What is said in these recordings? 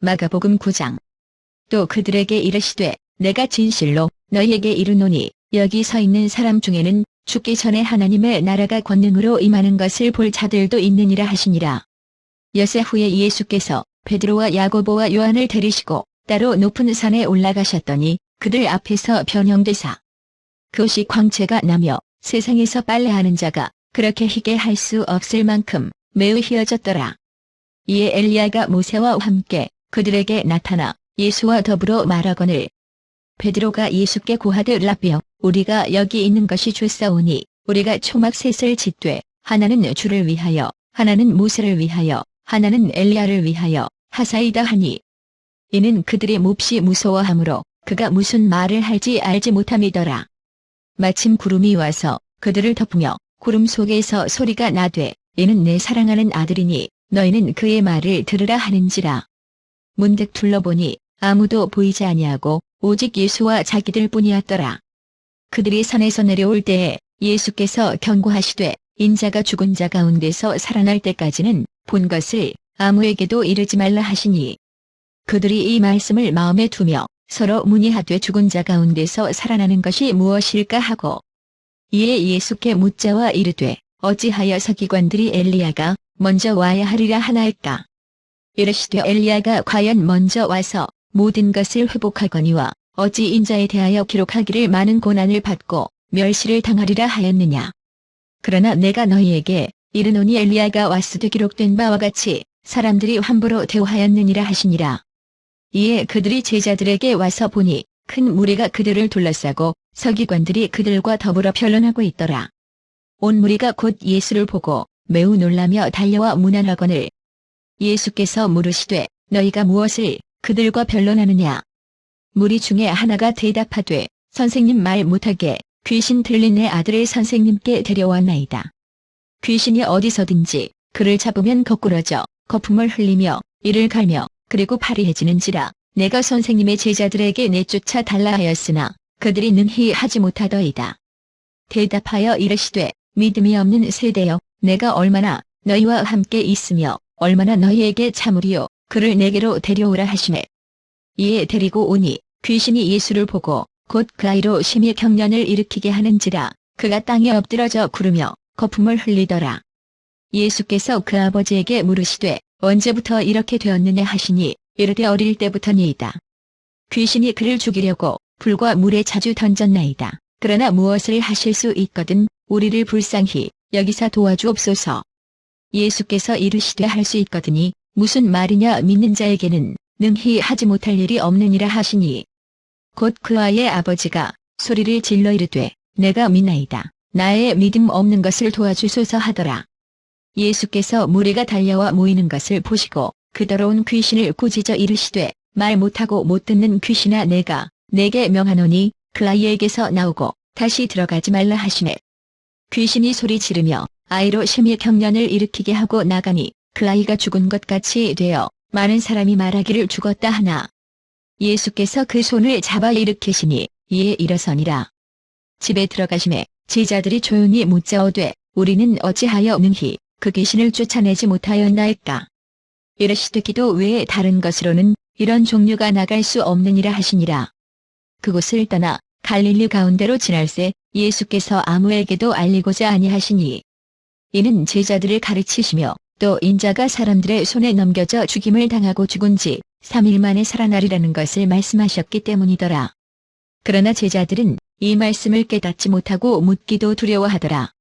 마가복음 9장. 또 그들에게 이르시되 내가 진실로 너희에게 이르노니 여기 서 있는 사람 중에는 죽기 전에 하나님의 나라가 권능으로 임하는 것을 볼 자들도 있느니라 하시니라. 엿새 후에 예수께서 베드로와 야고보와 요한을 데리시고 따로 높은 산에 올라가셨더니 그들 앞에서 변형되사 그 옷이 광채가 나며 세상에서 빨래하는 자가 그렇게 희게 할 수 없을 만큼 매우 희어졌더라. 이에 엘리야가 모세와 함께 그들에게 나타나 예수와 더불어 말하거늘 베드로가 예수께 고하되 라비여 우리가 여기 있는 것이 좋사오니 우리가 초막 셋을 짓되 하나는 주를 위하여 하나는 모세를 위하여 하나는 엘리야를 위하여 하사이다 하니 이는 그들이 몹시 무서워하므로 그가 무슨 말을 할지 알지 못함이더라. 마침 구름이 와서 그들을 덮으며 구름 속에서 소리가 나되 이는 내 사랑하는 아들이니 너희는 그의 말을 들으라 하는지라. 문득 둘러보니 아무도 보이지 아니하고 오직 예수와 자기들 뿐이었더라. 그들이 산에서 내려올 때에 예수께서 경고하시되 인자가 죽은 자 가운데서 살아날 때까지는 본 것을 아무에게도 이르지 말라 하시니 그들이 이 말씀을 마음에 두며 서로 문의하되 죽은 자 가운데서 살아나는 것이 무엇일까 하고 이에 예수께 묻자와 이르되 어찌하여 서기관들이 엘리야가 먼저 와야 하리라 하나이까. 이르시되 엘리야가 과연 먼저 와서 모든 것을 회복하거니와 어찌 인자에 대하여 기록하기를 많은 고난을 받고 멸시를 당하리라 하였느냐. 그러나 내가 너희에게 이르노니 엘리야가 왔으되 기록된 바와 같이 사람들이 함부로 대우하였느니라 하시니라. 이에 그들이 제자들에게 와서 보니 큰 무리가 그들을 둘러싸고 서기관들이 그들과 더불어 변론하고 있더라. 온 무리가 곧 예수를 보고 매우 놀라며 달려와 문안하거늘 예수께서 물으시되 너희가 무엇을 그들과 변론하느냐. 무리 중에 하나가 대답하되 선생님 말 못하게 귀신 들린 내 아들을 선생님께 데려왔나이다. 귀신이 어디서든지 그를 잡으면 거꾸러져 거품을 흘리며 이를 갈며 그리고 파리해지는지라 내가 선생님의 제자들에게 내쫓아 달라 하였으나 그들이 능히 하지 못하더이다. 대답하여 이르시되 믿음이 없는 세대여 내가 얼마나 너희와 함께 있으며 얼마나 너희에게 참으리요 그를 내게로 데려오라 하시매 이에 데리고 오니 귀신이 예수를 보고 곧 그 아이로 심히 경련을 일으키게 하는지라 그가 땅에 엎드러져 구르며 거품을 흘리더라. 예수께서 그 아버지에게 물으시되 언제부터 이렇게 되었느냐 하시니 이르되 어릴 때부터니이다. 귀신이 그를 죽이려고 불과 물에 자주 던졌나이다. 그러나 무엇을 하실 수 있거든 우리를 불쌍히 여기사 도와주옵소서. 예수께서 이르시되 할 수 있거든이 무슨 말이냐 믿는 자에게는 능히 하지 못할 일이 없느니라 하시니 곧 그 아이의 아버지가 소리를 질러 이르되 내가 믿나이다. 나의 믿음 없는 것을 도와주소서 하더라. 예수께서 무리가 달려와 모이는 것을 보시고 그 더러운 귀신을 꾸짖어 이르시되 말 못하고 못 듣는 귀신아 내가 내게 명하노니 그 아이에게서 나오고 다시 들어가지 말라 하시매 귀신이 소리 지르며 아이로 심히 경련을 일으키게 하고 나가니 그 아이가 죽은 것 같이 되어 많은 사람이 말하기를 죽었다 하나 예수께서 그 손을 잡아 일으키시니 이에 일어서니라. 집에 들어가시매 제자들이 조용히 묻자오되 우리는 어찌하여 능히 그 귀신을 쫓아내지 못하였나이까. 이르시되 기도 외에 다른 것으로는 이런 종류가 나갈 수 없느니라 하시니라. 그곳을 떠나 갈릴리 가운데로 지날새 예수께서 아무에게도 알리고자 아니하시니 이는 제자들을 가르치시며 또 인자가 사람들의 손에 넘겨져 죽임을 당하고 죽은 지 3일 만에 살아나리라는 것을 말씀하셨기 때문이더라. 그러나 제자들은 이 말씀을 깨닫지 못하고 묻기도 두려워하더라.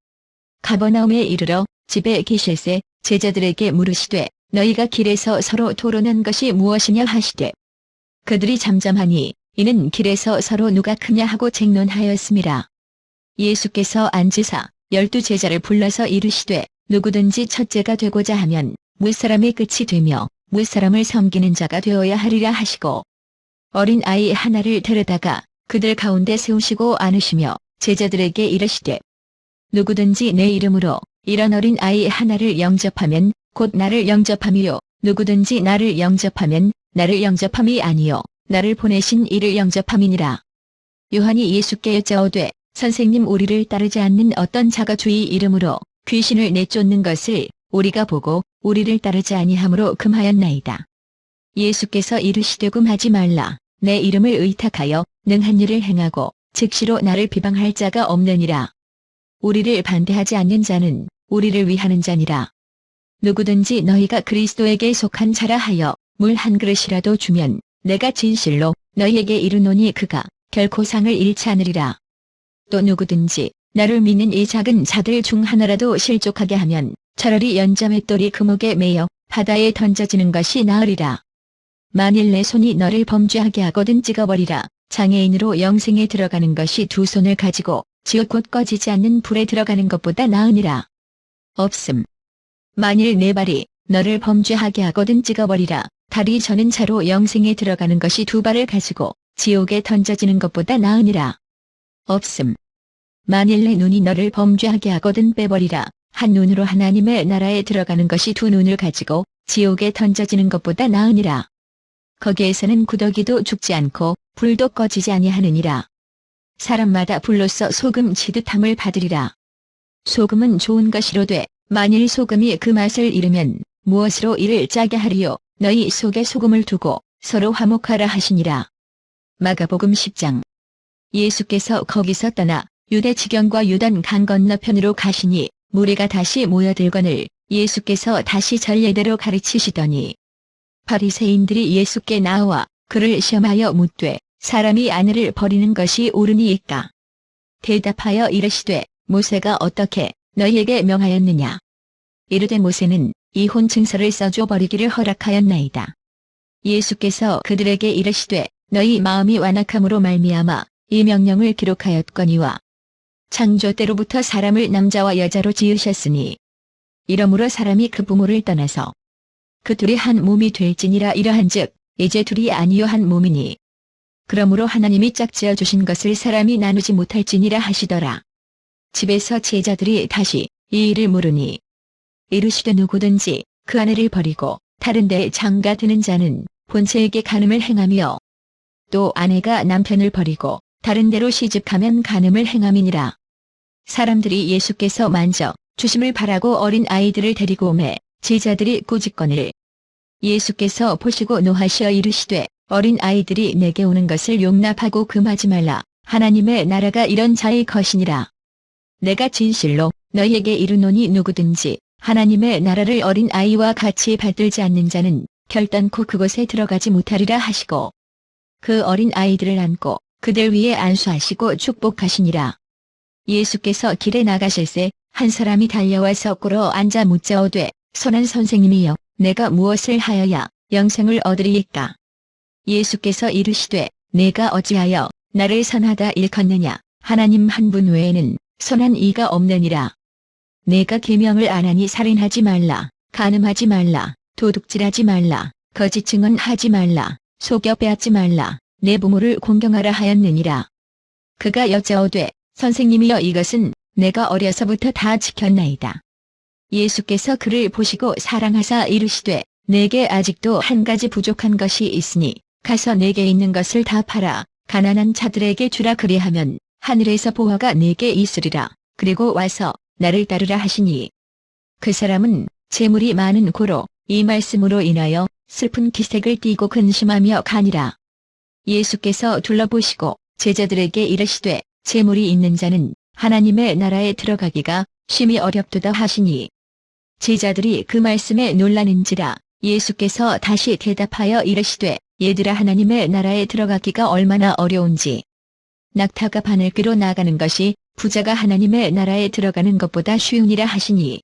가버나움에 이르러 집에 계실새 제자들에게 물으시되 너희가 길에서 서로 토론한 것이 무엇이냐 하시되 그들이 잠잠하니 이는 길에서 서로 누가 크냐 하고 쟁론하였음이라. 예수께서 앉으사 12 제자를 불러서 이르시되 누구든지 첫째가 되고자 하면 무사람의 끝이 되며 무사람을 섬기는 자가 되어야 하리라 하시고 어린 아이 하나를 데려다가 그들 가운데 세우시고 안으시며 제자들에게 이르시되 누구든지 내 이름으로 이런 어린 아이 하나를 영접하면 곧 나를 영접함이요 누구든지 나를 영접하면 나를 영접함이 아니요 나를 보내신 이를 영접함이니라. 요한이 예수께 여짜오되 선생님 우리를 따르지 않는 어떤 자가 주의 이름으로 귀신을 내쫓는 것을 우리가 보고 우리를 따르지 아니함으로 금하였나이다. 예수께서 이르시되 금하지 말라. 내 이름을 의탁하여 능한 일을 행하고 즉시로 나를 비방할 자가 없느니라. 우리를 반대하지 않는 자는 우리를 위하는 자니라. 누구든지 너희가 그리스도에게 속한 자라 하여 물 한 그릇이라도 주면 내가 진실로 너희에게 이르노니 그가 결코 상을 잃지 않으리라. 또 누구든지 나를 믿는 이 작은 자들 중 하나라도 실족하게 하면 차라리 연자맷돌이 그목에 매여 바다에 던져지는 것이 나으리라. 만일 내 손이 너를 범죄하게 하거든 찍어버리라. 장애인으로 영생에 들어가는 것이 두 손을 가지고 지옥 곧 꺼지지 않는 불에 들어가는 것보다 나으니라. 없음. 만일 내 발이 너를 범죄하게 하거든 찍어버리라. 다리 저는 차로 영생에 들어가는 것이 두 발을 가지고 지옥에 던져지는 것보다 나으니라. 없음. 만일 내 눈이 너를 범죄하게 하거든 빼버리라. 한 눈으로 하나님의 나라에 들어가는 것이 두 눈을 가지고 지옥에 던져지는 것보다 나으니라. 거기에서는 구더기도 죽지 않고 불도 꺼지지 아니하느니라. 사람마다 불로써 소금 지듯함을 받으리라. 소금은 좋은 것이로되 만일 소금이 그 맛을 잃으면 무엇으로 이를 짜게 하리요. 너희 속에 소금을 두고 서로 화목하라 하시니라. 마가복음 10장. 예수께서 거기서 떠나 유대 지경과 요단 강 건너편으로 가시니 무리가 다시 모여들거늘 예수께서 다시 전례대로 가르치시더니 바리새인들이 예수께 나와 그를 시험하여 묻되 사람이 아내를 버리는 것이 옳으니이까. 대답하여 이르시되 모세가 어떻게 너희에게 명하였느냐. 이르되 모세는 이혼 증서를 써줘 버리기를 허락하였나이다. 예수께서 그들에게 이르시되 너희 마음이 완악함으로 말미암아 이 명령을 기록하였거니와 창조 때로부터 사람을 남자와 여자로 지으셨으니 이러므로 사람이 그 부모를 떠나서 그 둘이 한 몸이 될지니라. 이러한즉 이제 둘이 아니요 한 몸이니 그러므로 하나님이 짝지어 주신 것을 사람이 나누지 못할지니라 하시더라. 집에서 제자들이 다시 이 일을 물으니 이르시되 누구든지 그 아내를 버리고 다른 데에 장가 드는 자는 본체에게 간음을 행하며 또 아내가 남편을 버리고 다른 데로 시집가면 간음을 행함이니라. 사람들이 예수께서 만져 주심을 바라고 어린 아이들을 데리고 오매 제자들이 꾸짖거늘 예수께서 보시고 노하시어 이르시되 어린 아이들이 내게 오는 것을 용납하고 금하지 말라. 하나님의 나라가 이런 자의 것이니라. 내가 진실로 너희에게 이르노니 누구든지 하나님의 나라를 어린 아이와 같이 받들지 않는 자는 결단코 그곳에 들어가지 못하리라 하시고 그 어린 아이들을 안고 그들 위에 안수하시고 축복하시니라. 예수께서 길에 나가실새 한 사람이 달려와서 꿇어 앉아 묻자오되 선한 선생님이여 내가 무엇을 하여야 영생을 얻으리이까. 예수께서 이르시되 내가 어찌하여 나를 선하다 일컫느냐. 하나님 한 분 외에는 선한 이가 없느니라. 내가 계명을 안 하니 살인하지 말라, 간음하지 말라, 도둑질하지 말라, 거짓 증언하지 말라, 속여 빼앗지 말라, 내 부모를 공경하라 하였느니라. 그가 여짜오되 선생님이여 이것은 내가 어려서부터 다 지켰나이다. 예수께서 그를 보시고 사랑하사 이르시되 내게 아직도 한 가지 부족한 것이 있으니 가서 내게 있는 것을 다 팔아 가난한 자들에게 주라. 그리하면 하늘에서 보화가 내게 있으리라. 그리고 와서 나를 따르라 하시니 그 사람은 재물이 많은 고로 이 말씀으로 인하여 슬픈 기색을 띠고 근심하며 가니라. 예수께서 둘러보시고 제자들에게 이르시되 재물이 있는 자는 하나님의 나라에 들어가기가 심히 어렵도다 하시니 제자들이 그 말씀에 놀라는지라. 예수께서 다시 대답하여 이르시되 얘들아 하나님의 나라에 들어가기가 얼마나 어려운지 낙타가 바늘귀로 나가는 것이 부자가 하나님의 나라에 들어가는 것보다 쉬우니라 하시니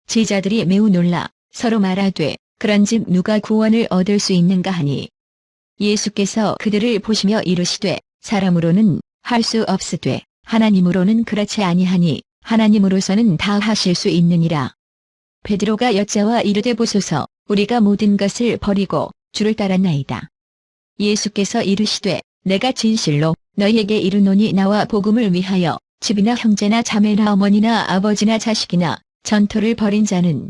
제자들이 매우 놀라 서로 말하되 그런즉 누가 구원을 얻을 수 있는가 하니 예수께서 그들을 보시며 이르시되 사람으로는 할 수 없으되 하나님으로는 그렇지 아니하니 하나님으로서는 다 하실 수 있느니라. 베드로가 여짜와 이르되 보소서 우리가 모든 것을 버리고 주를 따랐나이다. 예수께서 이르시되 내가 진실로 너희에게 이르노니 나와 복음을 위하여 집이나 형제나 자매나 어머니나 아버지나 자식이나 전토를 벌인 자는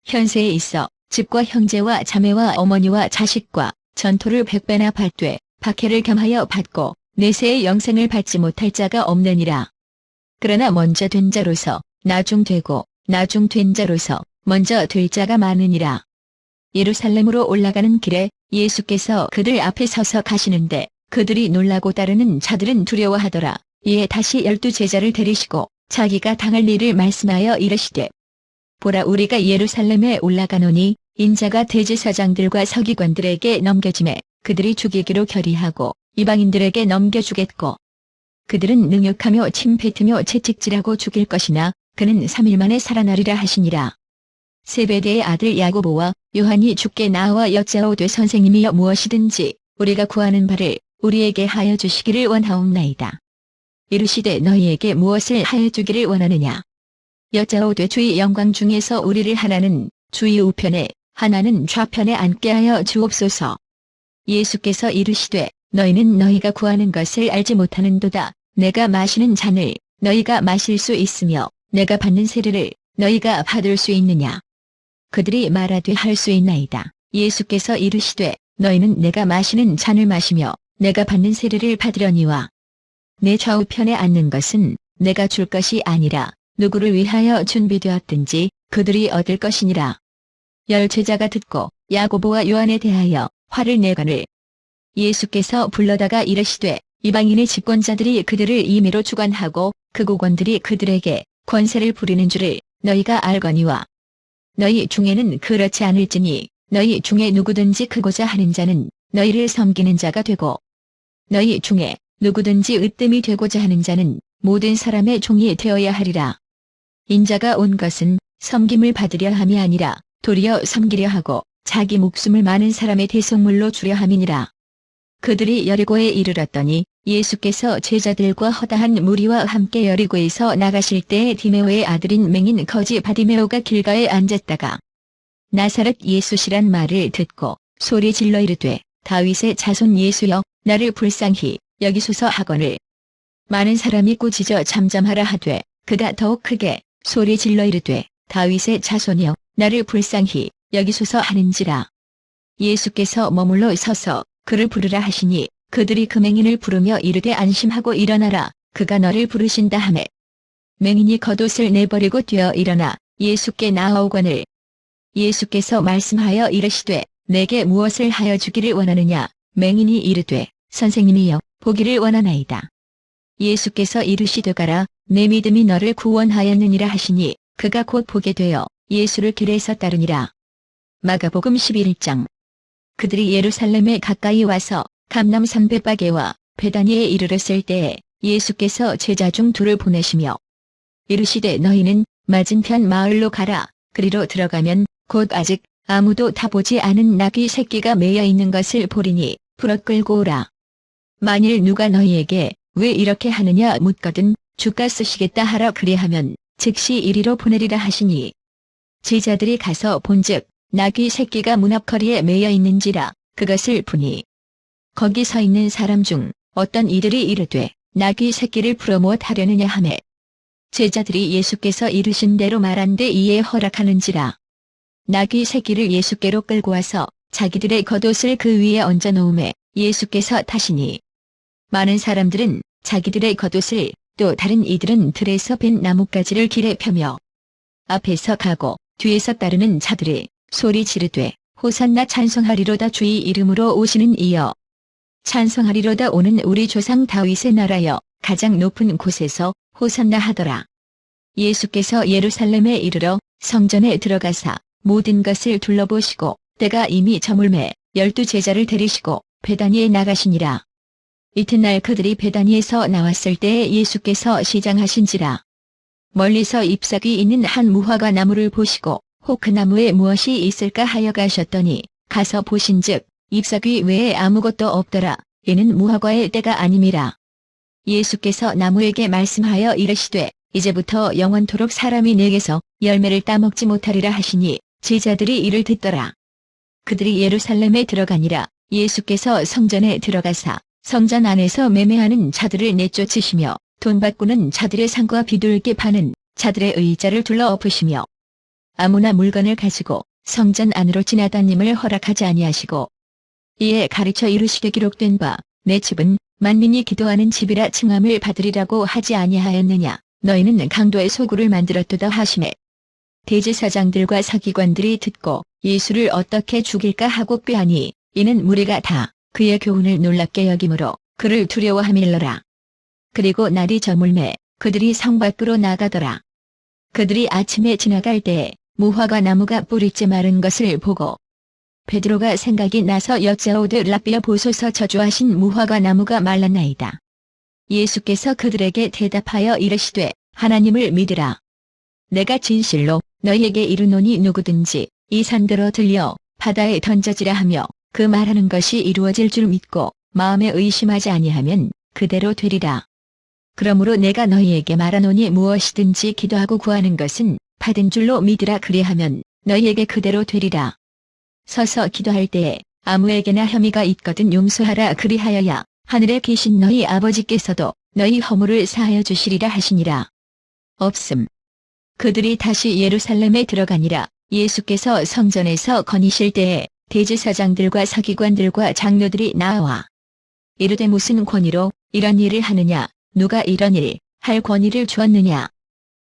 현세에 있어 집과 형제와 자매와 어머니와 자식과 전토를 100배나 받되 박해를 겸하여 받고 내세의 영생을 받지 못할 자가 없느니라. 그러나 먼저 된 자로서 나중 되고 나중 된 자로서 먼저 될 자가 많으니라. 예루살렘으로 올라가는 길에 예수께서 그들 앞에 서서 가시는데 그들이 놀라고 따르는 자들은 두려워하더라. 이에 다시 12제자를 데리시고 자기가 당할 일을 말씀하여 이르시되, 보라, 우리가 예루살렘에 올라가노니 인자가 대제사장들과 서기관들에게 넘겨지매 그들이 죽이기로 결의하고 이방인들에게 넘겨주겠고, 그들은 능욕하며 침 뱉으며 채찍질하고 죽일 것이나 그는 3일 만에 살아나리라 하시니라. 세베대의 아들 야고보와 요한이 주께 나와 여짜오되, 선생님이여, 무엇이든지 우리가 구하는 바를 우리에게 하여 주시기를 원하옵나이다. 이르시되, 너희에게 무엇을 하여 주기를 원하느냐. 여짜오되, 주의 영광 중에서 우리를 하나는 주의 우편에 하나는 좌편에 앉게 하여 주옵소서. 예수께서 이르시되, 너희는 너희가 구하는 것을 알지 못하는도다. 내가 마시는 잔을 너희가 마실 수 있으며 내가 받는 세례를 너희가 받을 수 있느냐. 그들이 말하되, 할 수 있나이다. 예수께서 이르시되, 너희는 내가 마시는 잔을 마시며 내가 받는 세례를 받으려니와 내 좌우편에 앉는 것은 내가 줄 것이 아니라 누구를 위하여 준비되었든지 그들이 얻을 것이니라. 10제자가 듣고 야고보와 요한에 대하여 화를 내거늘 예수께서 불러다가 이르시되, 이방인의 집권자들이 그들을 임의로 주관하고 극우권들이 그들에게 권세를 부리는 줄을 너희가 알거니와 너희 중에는 그렇지 않을지니 너희 중에 누구든지 크고자 하는 자는 너희를 섬기는 자가 되고 너희 중에 누구든지 으뜸이 되고자 하는 자는 모든 사람의 종이 되어야 하리라. 인자가 온 것은 섬김을 받으려 함이 아니라 도리어 섬기려 하고 자기 목숨을 많은 사람의 대속물로 주려 함이니라. 그들이 여리고에 이르렀더니 예수께서 제자들과 허다한 무리와 함께 여리고에서 나가실 때에 디메오의 아들인 맹인 거지 바디메오가 길가에 앉았다가 나사렛 예수시란 말을 듣고 소리 질러 이르되, 다윗의 자손 예수여, 나를 불쌍히 여기소서 하거늘 많은 사람이 꾸짖어 잠잠하라 하되 그가 더욱 크게 소리 질러 이르되, 다윗의 자손이여, 나를 불쌍히 여기소서 하는지라. 예수께서 머물러 서서 그를 부르라 하시니 그들이 그 맹인을 부르며 이르되, 안심하고 일어나라, 그가 너를 부르신다 하매 맹인이 겉옷을 내버리고 뛰어 일어나 예수께 나아오거늘 예수께서 말씀하여 이르시되, 내게 무엇을 하여 주기를 원하느냐. 맹인이 이르되, 선생님이여, 보기를 원하나이다. 예수께서 이르시되, 가라, 내 믿음이 너를 구원하였느니라 하시니 그가 곧 보게 되어 예수를 길에서 따르니라. 마가복음 11장. 그들이 예루살렘에 가까이 와서 감람산 벳바게와 베다니에 이르렀을 때에 예수께서 제자 중 둘을 보내시며 이르시되, 너희는 맞은편 마을로 가라. 그리로 들어가면 곧 아직 아무도 타보지 않은 나귀 새끼가 매여 있는 것을 보리니 풀어 끌고 오라. 만일 누가 너희에게 왜 이렇게 하느냐 묻거든 주가 쓰시겠다 하라. 그리하면 즉시 이리로 보내리라 하시니 제자들이 가서 본즉 나귀 새끼가 문 앞거리에 매여 있는지라. 그것을 보니 거기 서 있는 사람 중 어떤 이들이 이르되, 나귀 새끼를 풀어 무엇 하려느냐 하매 제자들이 예수께서 이르신 대로 말한데 이에 허락하는지라. 나귀 새끼를 예수께로 끌고 와서 자기들의 겉옷을 그 위에 얹어 놓음에 예수께서 타시니 많은 사람들은 자기들의 겉옷을, 또 다른 이들은 들에서 벤 나뭇가지를 길에 펴며 앞에서 가고 뒤에서 따르는 자들이 소리 지르되, 호산나, 찬송하리로다, 주의 이름으로 오시는 이여, 찬송하리로다, 오는 우리 조상 다윗의 나라여, 가장 높은 곳에서 호산나 하더라. 예수께서 예루살렘에 이르러 성전에 들어가사 모든 것을 둘러보시고 때가 이미 저물매 12제자를 데리시고 베다니에 나가시니라. 이튿날 그들이 베다니에서 나왔을 때에 예수께서 시장하신지라. 멀리서 잎사귀 있는 한 무화과 나무를 보시고 혹 그 나무에 무엇이 있을까 하여 가셨더니 가서 보신즉 잎사귀 외에 아무것도 없더라. 이는 무화과의 때가 아님이라. 예수께서 나무에게 말씀하여 이르시되, 이제부터 영원토록 사람이 내게서 열매를 따먹지 못하리라 하시니 제자들이 이를 듣더라. 그들이 예루살렘에 들어가니라. 예수께서 성전에 들어가사 성전 안에서 매매하는 자들을 내쫓으시며 돈 바꾸는 자들의 상과 비둘기 파는 자들의 의자를 둘러 엎으시며 아무나 물건을 가지고 성전 안으로 지나다님을 허락하지 아니하시고 이에 가르쳐 이르시되, 기록된 바 내 집은 만민이 기도하는 집이라 칭함을 받으리라고 하지 아니하였느냐. 너희는 강도의 소굴을 만들었도다 하시매 대제사장들과 서기관들이 듣고 예수를 어떻게 죽일까 하고 꾀하니 이는 무리가 다 그의 교훈을 놀랍게 여김으로 그를 두려워함일러라. 그리고 날이 저물매 그들이 성 밖으로 나가더라. 그들이 아침에 지나갈 때에 무화과 나무가 뿌리째 마른 것을 보고 베드로가 생각이 나서 여짜오되 라비여 보소서 저주하신 무화과 나무가 말랐나이다. 예수께서 그들에게 대답하여 이르시되 하나님을 믿으라. 내가 진실로 너희에게 이르노니 누구든지 이 산더러 들려 바다에 던져지라 하며 그 말하는 것이 이루어질 줄 믿고 마음에 의심하지 아니하면 그대로 되리라. 그러므로 내가 너희에게 말하노니 무엇이든지 기도하고 구하는 것은 받은 줄로 믿으라. 그리하면 너희에게 그대로 되리라. 서서 기도할 때에 아무에게나 혐의가 있거든 용서하라. 그리하여야 하늘에 계신 너희 아버지께서도 너희 허물을 사하여 주시리라 하시니라. 없음. 그들이 다시 예루살렘에 들어가니라. 예수께서 성전에서 거니실 때에 대제사장들과 서기관들과 장로들이 나와 이르되 무슨 권위로 이런 일을 하느냐, 누가 이런 일 할 권위를 주었느냐.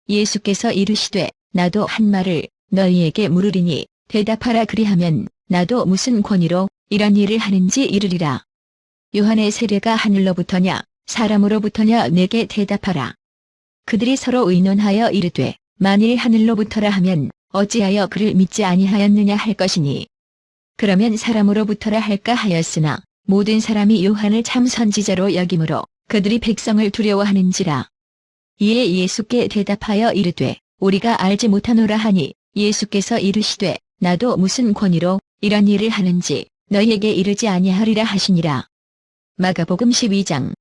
예수께서 이르시되 나도 한 말을 너희에게 물으리니 대답하라. 그리하면 나도 무슨 권위로 이런 일을 하는지 이르리라. 요한의 세례가 하늘로부터냐 사람으로부터냐 내게 대답하라. 그들이 서로 의논하여 이르되 만일 하늘로부터라 하면 어찌하여 그를 믿지 아니하였느냐 할 것이니 그러면 사람으로부터라 할까 하였으나 모든 사람이 요한을 참 선지자로 여김으로 그들이 백성을 두려워하는지라. 이에 예수께 대답하여 이르되 우리가 알지 못하노라 하니 예수께서 이르시되 나도 무슨 권위로 이런 일을 하는지 너희에게 이르지 아니하리라 하시니라. 마가복음 12장.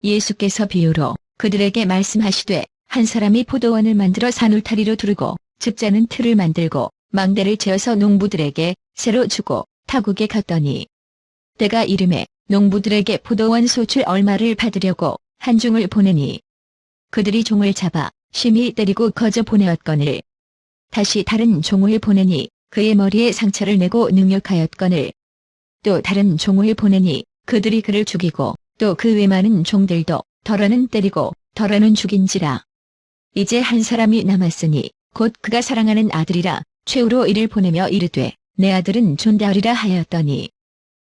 예수께서 비유로 그들에게 말씀하시되 한 사람이 포도원을 만들어 산울타리로 두르고 집자는 틀을 만들고 망대를 지어서 농부들에게 새로 주고 타국에 갔더니 때가 이름에 농부들에게 포도원 소출 얼마를 받으려고 한 종을 보내니 그들이 종을 잡아 심히 때리고 거저 보내었거늘 다시 다른 종을 보내니 그의 머리에 상처를 내고 능욕하였거늘 또 다른 종을 보내니 그들이 그를 죽이고 또 그 외 많은 종들도 덜어는 때리고 덜어는 죽인지라. 이제 한 사람이 남았으니 곧 그가 사랑하는 아들이라 최후로 이를 보내며 이르되 내 아들은 존대하리라 하였더니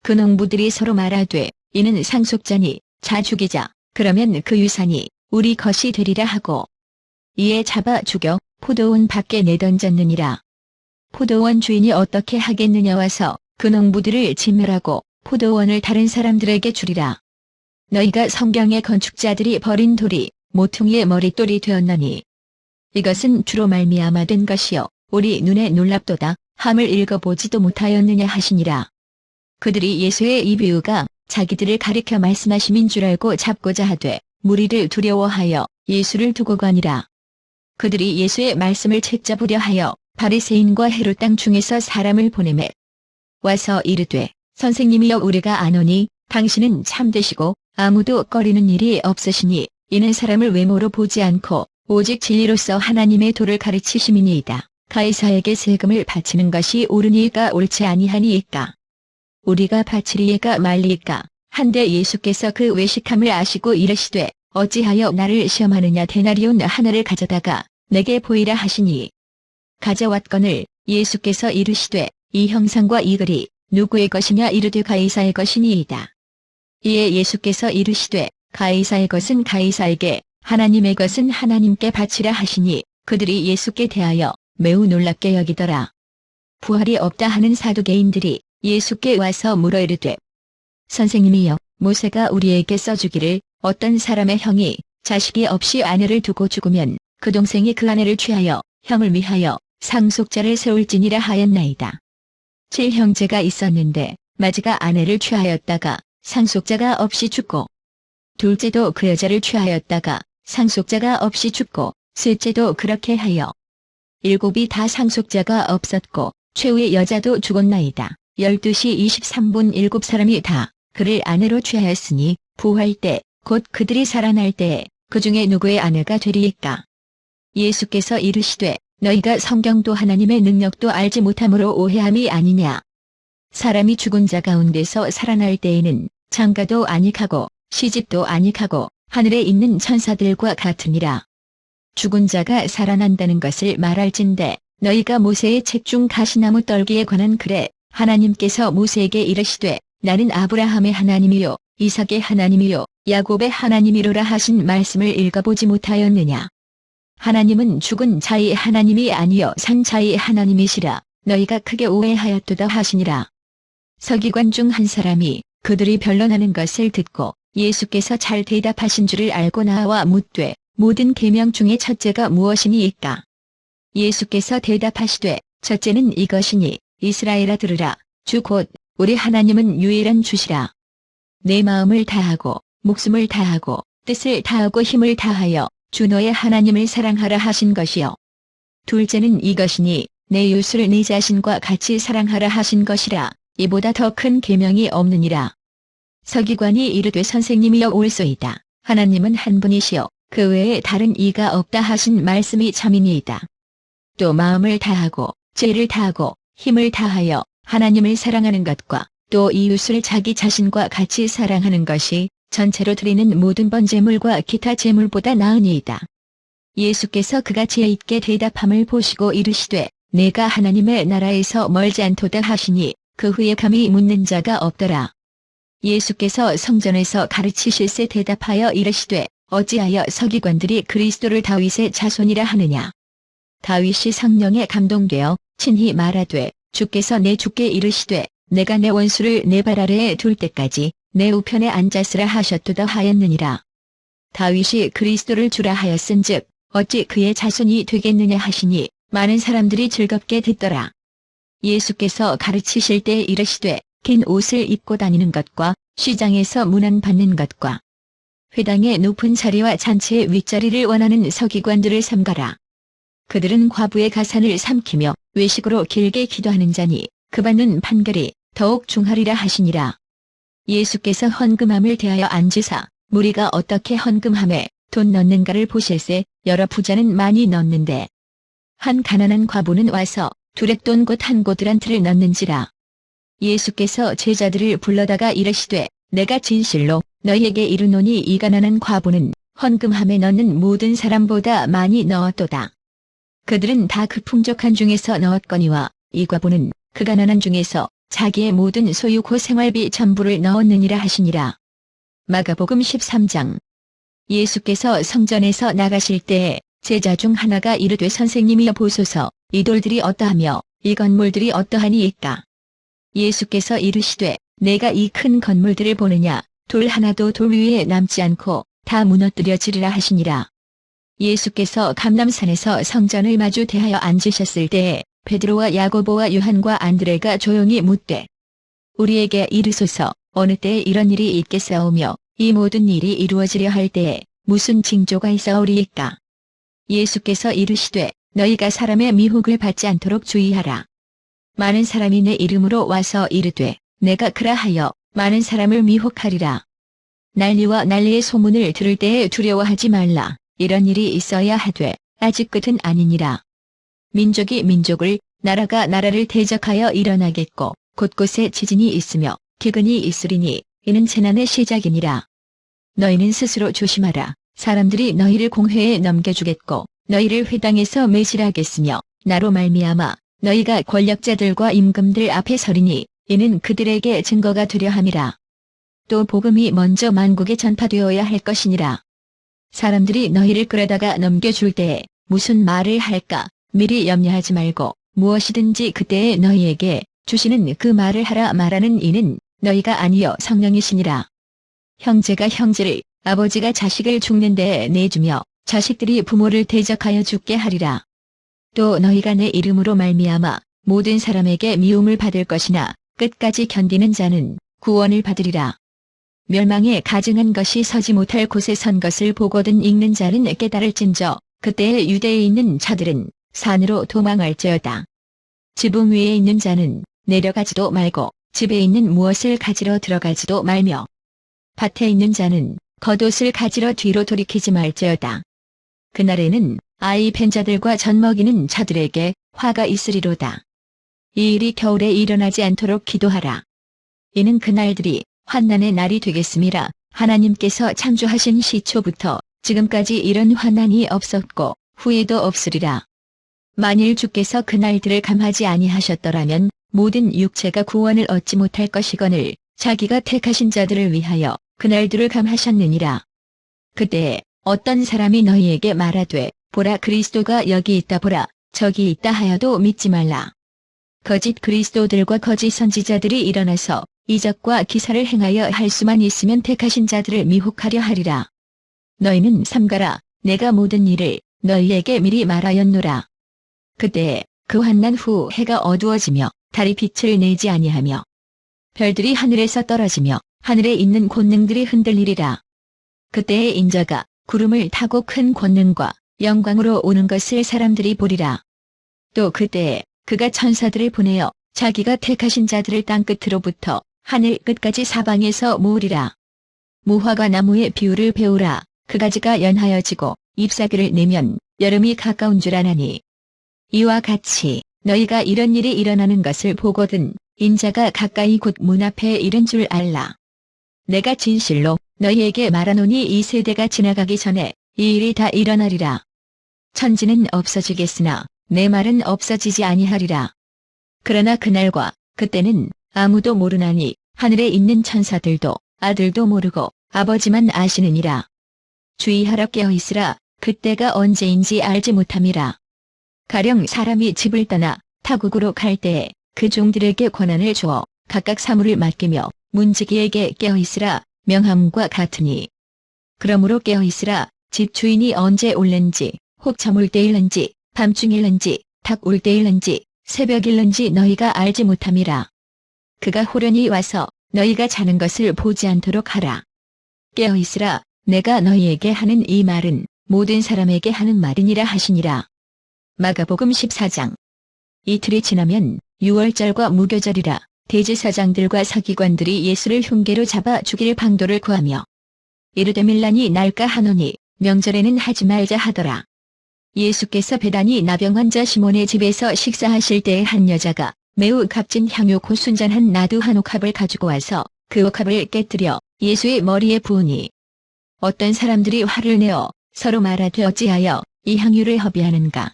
그 농부들이 서로 말하되 이는 상속자니 자 죽이자. 그러면 그 유산이 우리 것이 되리라 하고 이에 잡아 죽여 포도원 밖에 내던졌느니라. 포도원 주인이 어떻게 하겠느냐 와서 그 농부들을 진멸하고 포도원을 다른 사람들에게 주리라. 너희가 성경의 건축자들이 버린 돌이 모퉁이의 머릿돌이 되었나니 이것은 주로 말미암아 된 것이요 우리 눈에 놀랍도다 함을 읽어보지도 못하였느냐 하시니라. 그들이 예수의 이 비유가 자기들을 가리켜 말씀하심인 줄 알고 잡고자 하되 무리를 두려워하여 예수를 두고 가니라. 그들이 예수의 말씀을 책잡으려 하여 바리새인과 헤롯 땅 중에서 사람을 보내매 와서 이르되 선생님이여 우리가 아노니 당신은 참되시고 아무도 꺼리는 일이 없으시니 이는 사람을 외모로 보지 않고 오직 진리로서 하나님의 도를 가르치심이니이다. 가이사에게 세금을 바치는 것이 옳으니이까 옳지 아니하니이까 우리가 바치리이까 말리이까 한데 예수께서 그 외식함을 아시고 이르시되 어찌하여 나를 시험하느냐. 데나리온 하나를 가져다가 내게 보이라 하시니 가져왔거늘 예수께서 이르시되 이 형상과 이 글이 누구의 것이냐. 이르되 가이사의 것이니이다. 이에 예수께서 이르시되 가이사의 것은 가이사에게 하나님의 것은 하나님께 바치라 하시니 그들이 예수께 대하여 매우 놀랍게 여기더라. 부활이 없다 하는 사두개인들이 예수께 와서 물어 이르되 선생님이여 모세가 우리에게 써주기를 어떤 사람의 형이 자식이 없이 아내를 두고 죽으면 그 동생이 그 아내를 취하여 형을 위하여 상속자를 세울지니라 하였나이다. 7형제가 있었는데 마지가 아내를 취하였다가 상속자가 없이 죽고 둘째도 그 여자를 취하였다가 상속자가 없이 죽고 셋째도 그렇게 하여 7이 다 상속자가 없었고 최후의 여자도 죽었나이다. 12시 23분 7사람이 다 그를 아내로 취하였으니 부활 때 곧 그들이 살아날 때에 그 중에 누구의 아내가 되리이까. 예수께서 이르시되 너희가 성경도 하나님의 능력도 알지 못함으로 오해함이 아니냐. 사람이 죽은 자 가운데서 살아날 때에는 장가도 아니하고 시집도 아니하고 하늘에 있는 천사들과 같으니라. 죽은 자가 살아난다는 것을 말할진대 너희가 모세의 책 중 가시나무 떨기에 관한 글에 하나님께서 모세에게 이르시되 나는 아브라함의 하나님이요 이삭의 하나님이요 야곱의 하나님이로라 하신 말씀을 읽어보지 못하였느냐. 하나님은 죽은 자의 하나님이 아니여 산 자의 하나님이시라. 너희가 크게 오해하였도다 하시니라. 서기관 중 한 사람이 그들이 변론하는 것을 듣고 예수께서 잘 대답하신 줄을 알고 나와 묻되 모든 계명 중에 첫째가 무엇이니이까. 예수께서 대답하시되 첫째는 이것이니 이스라엘아 들으라. 주 곧 우리 하나님은 유일한 주시라. 내 마음을 다하고 목숨을 다하고 뜻을 다하고 힘을 다하여 주 너의 하나님을 사랑하라 하신 것이요. 둘째는 이것이니 내 이웃을 네 자신과 같이 사랑하라 하신 것이라. 이보다 더 큰 계명이 없느니라. 서기관이 이르되 선생님이여 옳소이다. 하나님은 한 분이시여 그 외에 다른 이가 없다 하신 말씀이 참이니이다. 또 마음을 다하고 죄를 다하고 힘을 다하여 하나님을 사랑하는 것과 또 이웃을 자기 자신과 같이 사랑하는 것이 전체로 드리는 모든 번제물과 기타 제물보다 나으니이다. 예수께서 그가 지혜 있게 대답함을 보시고 이르시되 내가 하나님의 나라에서 멀지 않도다 하시니 그 후에 감히 묻는 자가 없더라. 예수께서 성전에서 가르치실세 대답하여 이르시되 어찌하여 서기관들이 그리스도를 다윗의 자손이라 하느냐. 다윗이 성령에 감동되어 친히 말하되 주께서 내 주께 이르시되 내가 내 원수를 내 발 아래에 둘 때까지 내 우편에 앉았으라 하셨도다 하였느니라. 다윗이 그리스도를 주라 하였은즉 어찌 그의 자손이 되겠느냐 하시니 많은 사람들이 즐겁게 듣더라. 예수께서 가르치실 때 이르시되 긴 옷을 입고 다니는 것과 시장에서 문안 받는 것과 회당의 높은 자리와 잔치의 윗자리를 원하는 서기관들을 삼가라. 그들은 과부의 가산을 삼키며 외식으로 길게 기도하는 자니 그 받는 판결이 더욱 중하리라 하시니라. 예수께서 헌금함을 대하여 앉으사 무리가 어떻게 헌금함에 돈 넣는가를 보실세. 여러 부자는 많이 넣는데 한 가난한 과부는 와서 두렉돈 곧 한 고드란트를 넣는지라. 예수께서 제자들을 불러다가 이르시되 내가 진실로 너희에게 이르노니 이 가난한 과부는 헌금함에 넣는 모든 사람보다 많이 넣었도다. 그들은 다 그 풍족한 중에서 넣었거니와 이 과부는 그 가난한 중에서 자기의 모든 소유 곧 생활비 전부를 넣었느니라 하시니라. 마가복음 13장. 예수께서 성전에서 나가실 때에 제자 중 하나가 이르되 선생님이여 보소서 이 돌들이 어떠하며 이 건물들이 어떠하니이까. 예수께서 이르시되 내가 이 큰 건물들을 보느냐. 돌 하나도 돌 위에 남지 않고 다 무너뜨려지리라 하시니라. 예수께서 감람산에서 성전을 마주 대하여 앉으셨을 때에 베드로와 야고보와 요한과 안드레가 조용히 묻되 우리에게 이르소서 어느 때에 이런 일이 있겠사오며 이 모든 일이 이루어지려 할 때에 무슨 징조가 있사오리이까. 예수께서 이르시되 너희가 사람의 미혹을 받지 않도록 주의하라. 많은 사람이 내 이름으로 와서 이르되 내가 그라하여 많은 사람을 미혹하리라. 난리와 난리의 소문을 들을 때에 두려워하지 말라. 이런 일이 있어야 하되 아직 끝은 아니니라. 민족이 민족을 나라가 나라를 대적하여 일어나겠고 곳곳에 지진이 있으며 기근이 있으리니 이는 재난의 시작이니라. 너희는 스스로 조심하라. 사람들이 너희를 공회에 넘겨주겠고 너희를 회당에서 매질하겠으며 나로 말미암아 너희가 권력자들과 임금들 앞에 서리니 이는 그들에게 증거가 되려 함이라. 또 복음이 먼저 만국에 전파되어야 할 것이니라. 사람들이 너희를 끌어다가 넘겨줄 때에 무슨 말을 할까 미리 염려하지 말고 무엇이든지 그때에 너희에게 주시는 그 말을 하라. 말하는 이는 너희가 아니여 성령이시니라. 형제가 형제를 아버지가 자식을 죽는 데에 내주며 자식들이 부모를 대적하여 죽게 하리라. 또 너희가 내 이름으로 말미암아 모든 사람에게 미움을 받을 것이나 끝까지 견디는 자는 구원을 받으리라. 멸망에 가증한 것이 서지 못할 곳에 선 것을 보거든 읽는 자는 깨달을진저 그때에 유대에 있는 자들은 산으로 도망할지어다. 지붕 위에 있는 자는 내려가지도 말고 집에 있는 무엇을 가지러 들어가지도 말며 밭에 있는 자는 겉옷을 가지러 뒤로 돌이키지 말지어다. 그날에는 아이 벤 자들과 젖 먹이는 자들에게 화가 있으리로다. 이 일이 겨울에 일어나지 않도록 기도하라. 이는 그날들이 환난의 날이 되겠음이라. 하나님께서 창조하신 시초부터 지금까지 이런 환난이 없었고 후에도 없으리라. 만일 주께서 그날들을 감하지 아니하셨더라면 모든 육체가 구원을 얻지 못할 것이거늘 자기가 택하신 자들을 위하여 그날들을 감하셨느니라. 그때에 어떤 사람이 너희에게 말하되 보라 그리스도가 여기 있다 보라 저기 있다 하여도 믿지 말라. 거짓 그리스도들과 거짓 선지자들이 일어나서 이적과 기사를 행하여 할 수만 있으면 택하신 자들을 미혹하려 하리라. 너희는 삼가라 내가 모든 일을 너희에게 미리 말하였노라. 그때에 그 환난 후 해가 어두워지며 달이 빛을 내지 아니하며 별들이 하늘에서 떨어지며 하늘에 있는 권능들이 흔들리리라. 그때에 인자가 구름을 타고 큰 권능과 영광으로 오는 것을 사람들이 보리라. 또 그때에 그가 천사들을 보내어 자기가 택하신 자들을 땅끝으로부터 하늘 끝까지 사방에서 모으리라. 무화과 나무의 비유를 배우라. 그 가지가 연하여지고 잎사귀를 내면 여름이 가까운 줄 아나니 이와 같이 너희가 이런 일이 일어나는 것을 보거든 인자가 가까이 곧 문 앞에 이른 줄 알라. 내가 진실로 너희에게 말하노니 이 세대가 지나가기 전에 이 일이 다 일어나리라. 천지는 없어지겠으나 내 말은 없어지지 아니하리라. 그러나 그날과 그때는 아무도 모르나니 하늘에 있는 천사들도 아들도 모르고 아버지만 아시느니라. 주의하라 깨어있으라. 그때가 언제인지 알지 못함이라. 가령 사람이 집을 떠나 타국으로 갈 때에 그 종들에게 권한을 주어 각각 사물을 맡기며 문지기에게 깨어있으라 명함과 같으니. 그러므로 깨어있으라. 집 주인이 언제 올는지 혹 저물 때일는지 밤중일는지 닭 울 때일는지 새벽일는지 너희가 알지 못함이라. 그가 호련히 와서 너희가 자는 것을 보지 않도록 하라. 깨어있으라. 내가 너희에게 하는 이 말은 모든 사람에게 하는 말이니라 하시니라. 마가복음 14장. 이틀이 지나면 유월절과 무교절이라. 대제사장들과 서기관들이 예수를 흉계로 잡아 죽일 방도를 구하며 이르되 밀란이 날까 하노니 명절에는 하지 말자 하더라. 예수께서 베다니 나병 환자 시몬의 집에서 식사하실 때에 한 여자가 매우 값진 향유 곧 순잔한 나두 한 옥합을 가지고 와서 그 옥합을 깨뜨려 예수의 머리에 부으니 어떤 사람들이 화를 내어 서로 말하되 어찌하여 이 향유를 허비하는가.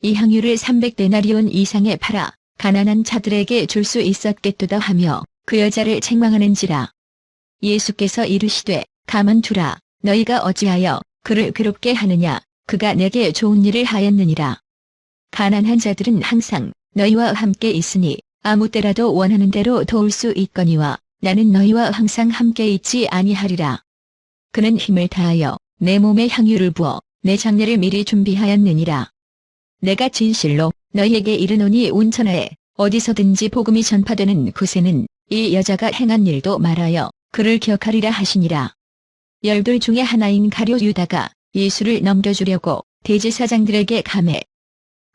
이 향유를 300데나리온 이상에 팔아 가난한 자들에게 줄 수 있었겠도다 하며 그 여자를 책망하는지라. 예수께서 이르시되 가만두라. 너희가 어찌하여 그를 괴롭게 하느냐. 그가 내게 좋은 일을 하였느니라. 가난한 자들은 항상 너희와 함께 있으니 아무 때라도 원하는 대로 도울 수 있거니와 나는 너희와 항상 함께 있지 아니하리라. 그는 힘을 다하여 내 몸에 향유를 부어 내 장례를 미리 준비하였느니라. 내가 진실로 너희에게 이르노니 온 천하에 어디서든지 복음이 전파되는 곳에는 이 여자가 행한 일도 말하여 그를 기억하리라 하시니라. 열둘 중에 하나인 가룟 유다가 예수를 넘겨주려고 대제사장들에게 가매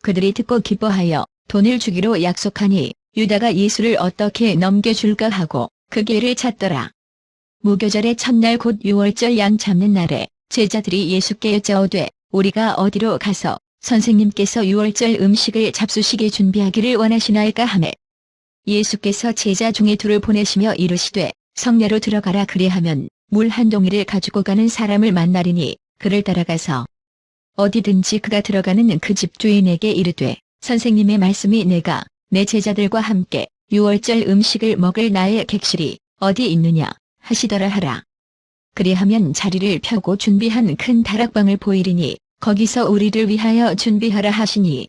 그들이 듣고 기뻐하여 돈을 주기로 약속하니 유다가 예수를 어떻게 넘겨줄까 하고 그 기회를 찾더라. 무교절의 첫날 곧 유월절 양 잡는 날에 제자들이 예수께 여짜오되 우리가 어디로 가서 선생님께서 유월절 음식을 잡수시게 준비하기를 원하시나이까 하매 예수께서 제자 중에 둘을 보내시며 이르시되 성내로 들어가라 그리하면 물 한 동이를 가지고 가는 사람을 만나리니 그를 따라가서 어디든지 그가 들어가는 그 집 주인에게 이르되 선생님의 말씀이 내가 내 제자들과 함께 유월절 음식을 먹을 나의 객실이 어디 있느냐 하시더라 하라. 그리하면 자리를 펴고 준비한 큰 다락방을 보이리니 거기서 우리를 위하여 준비하라 하시니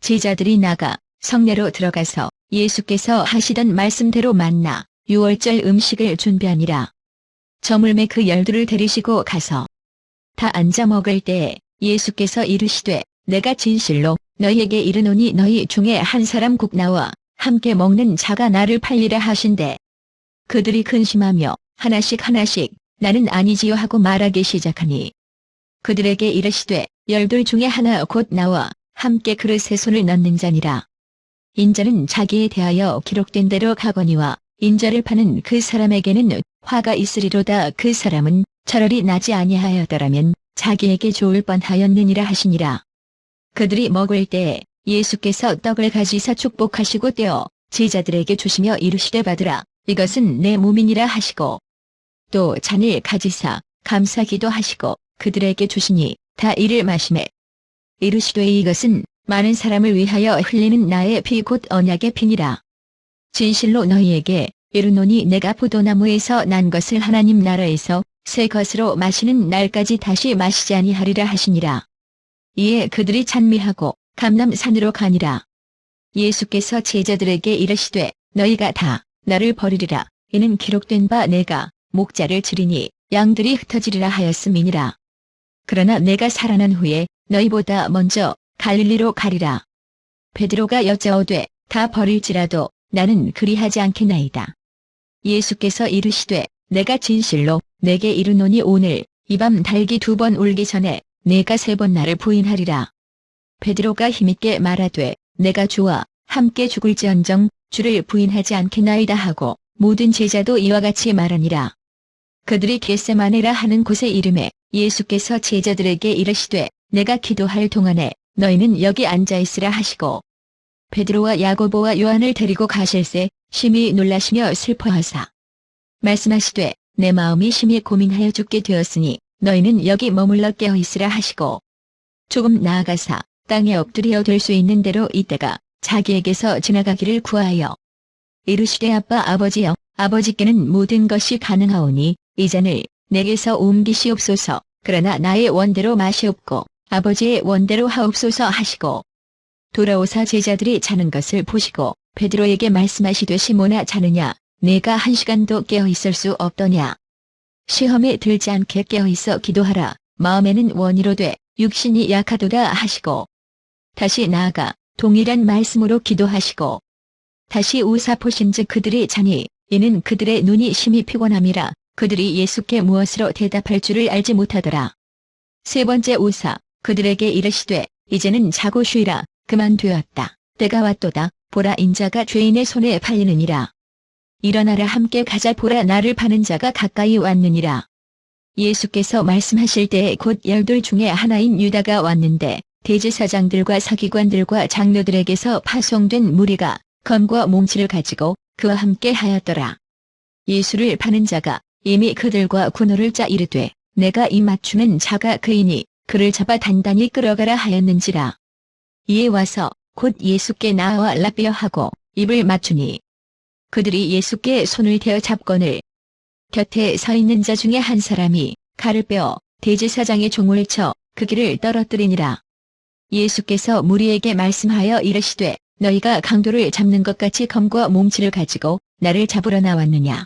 제자들이 나가 성내로 들어가서 예수께서 하시던 말씀대로 만나 유월절 음식을 준비하니라. 저물매 그 열둘을 데리시고 가서 다 앉아 먹을 때에 예수께서 이르시되 내가 진실로 너희에게 이르노니 너희 중에 한 사람 국 나와 함께 먹는 자가 나를 팔리라 하신대. 그들이 근심하며 하나씩 하나씩 나는 아니지요 하고 말하기 시작하니 그들에게 이르시되 열둘 중에 하나 곧 나와 함께 그릇에 손을 넣는 자니라. 인자는 자기에 대하여 기록된 대로 가거니와 인자를 파는 그 사람에게는 화가 있으리로다. 그 사람은 차라리 나지 아니하였더라면 자기에게 좋을 뻔하였느니라 하시니라. 그들이 먹을 때에 예수께서 떡을 가지사 축복하시고 떼어 제자들에게 주시며 이르시되 받으라. 이것은 내 몸이니라 하시고 또 잔을 가지사 감사기도 하시고 그들에게 주시니 다 이를 마시매 이르시되 이것은 많은 사람을 위하여 흘리는 나의 피 곧 언약의 피니라. 진실로 너희에게 이르노니 내가 포도나무에서 난 것을 하나님 나라에서 새 것으로 마시는 날까지 다시 마시지 아니하리라 하시니라. 이에 그들이 찬미하고 감람산으로 가니라. 예수께서 제자들에게 이르시되 너희가 다 나를 버리리라. 이는 기록된 바 내가 목자를 치리니 양들이 흩어지리라 하였음이니라. 그러나 내가 살아난 후에 너희보다 먼저 갈릴리로 가리라. 베드로가 여짜오되 다 버릴지라도 나는 그리하지 않겠나이다. 예수께서 이르시되 내가 진실로 내게 이르노니 오늘 이 밤 닭이 2번 울기 전에 내가 3번 나를 부인하리라. 베드로가 힘있게 말하되 내가 주와 함께 죽을지언정 주를 부인하지 않겠나이다 하고 모든 제자도 이와 같이 말하니라. 그들이 겟세마네라 하는 곳에 이르매 예수께서 제자들에게 이르시되 내가 기도할 동안에 너희는 여기 앉아있으라 하시고 베드로와 야고보와 요한을 데리고 가실새 심히 놀라시며 슬퍼하사 말씀하시되 내 마음이 심히 고민하여 죽게 되었으니 너희는 여기 머물러 깨어있으라 하시고 조금 나아가사 땅에 엎드려 될 수 있는 대로 이때가 자기에게서 지나가기를 구하여 이르시되 아빠 아버지여 아버지께는 모든 것이 가능하오니 이 잔을 내게서 옮기시옵소서. 그러나 나의 원대로 마시옵고 아버지의 원대로 하옵소서 하시고 돌아오사 제자들이 자는 것을 보시고 베드로에게 말씀하시되 시몬아 자느냐 내가 1시간도 깨어있을 수 없더냐. 시험에 들지 않게 깨어있어 기도하라. 마음에는 원이로되 육신이 약하도다 하시고 다시 나아가 동일한 말씀으로 기도하시고 다시 우사포신즉 그들이 자니 이는 그들의 눈이 심히 피곤함이라 그들이 예수께 무엇으로 대답할 줄을 알지 못하더라. 3번째 우사 그들에게 이르시되 이제는 자고 쉬라. 그만되었다. 때가 왔도다. 보라 인자가 죄인의 손에 팔리느니라. 일어나라 함께 가자. 보라 나를 파는 자가 가까이 왔느니라. 예수께서 말씀하실 때에 곧 12 중에 하나인 유다가 왔는데 대제사장들과 서기관들과 장로들에게서 파송된 무리가 검과 몽치를 가지고 그와 함께 하였더라. 예수를 파는 자가 이미 그들과 군호를 짜 이르되 내가 이 맞추는 자가 그이니 그를 잡아 단단히 끌어가라 하였는지라. 이에 와서 곧 예수께 나와 라비어하고 입을 맞추니 그들이 예수께 손을 대어 잡거늘 곁에 서 있는 자 중에 한 사람이 칼을 빼어 대제사장의 종을 쳐 그 길을 떨어뜨리니라. 예수께서 무리에게 말씀하여 이르시되 너희가 강도를 잡는 것 같이 검과 몽치를 가지고 나를 잡으러 나왔느냐.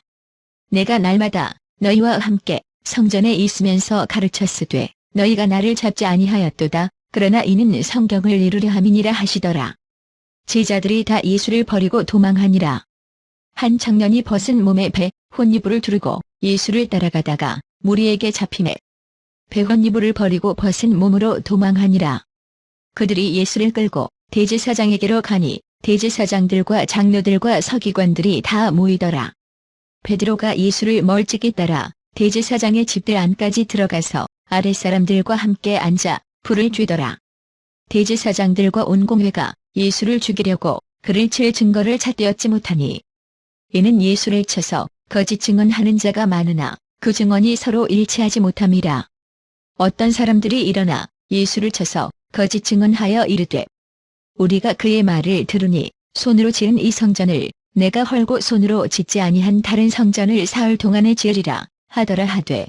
내가 날마다 너희와 함께 성전에 있으면서 가르쳤으되 너희가 나를 잡지 아니하였도다. 그러나 이는 성경을 이루려 함이니라 하시더라. 제자들이 다 예수를 버리고 도망하니라. 한 청년이 벗은 몸에 배 혼이불을 두르고 예수를 따라가다가 무리에게 잡히매 배 혼이불을 버리고 벗은 몸으로 도망하니라. 그들이 예수를 끌고 대제사장에게로 가니 대제사장들과 장로들과 서기관들이 다 모이더라. 베드로가 예수를 멀찍이 따라 대제사장의 집들 안까지 들어가서 아랫사람들과 함께 앉아 불을 쬐더라. 대제사장들과 온 공회가 예수를 죽이려고 그를 칠 증거를 찾되었지 못하니 이는 예수를 쳐서 거짓 증언하는 자가 많으나 그 증언이 서로 일치하지 못함이라. 어떤 사람들이 일어나 예수를 쳐서 거짓 증언하여 이르되 우리가 그의 말을 들으니 손으로 지은 이 성전을 내가 헐고 손으로 짓지 아니한 다른 성전을 사흘 동안에 지으리라 하더라 하되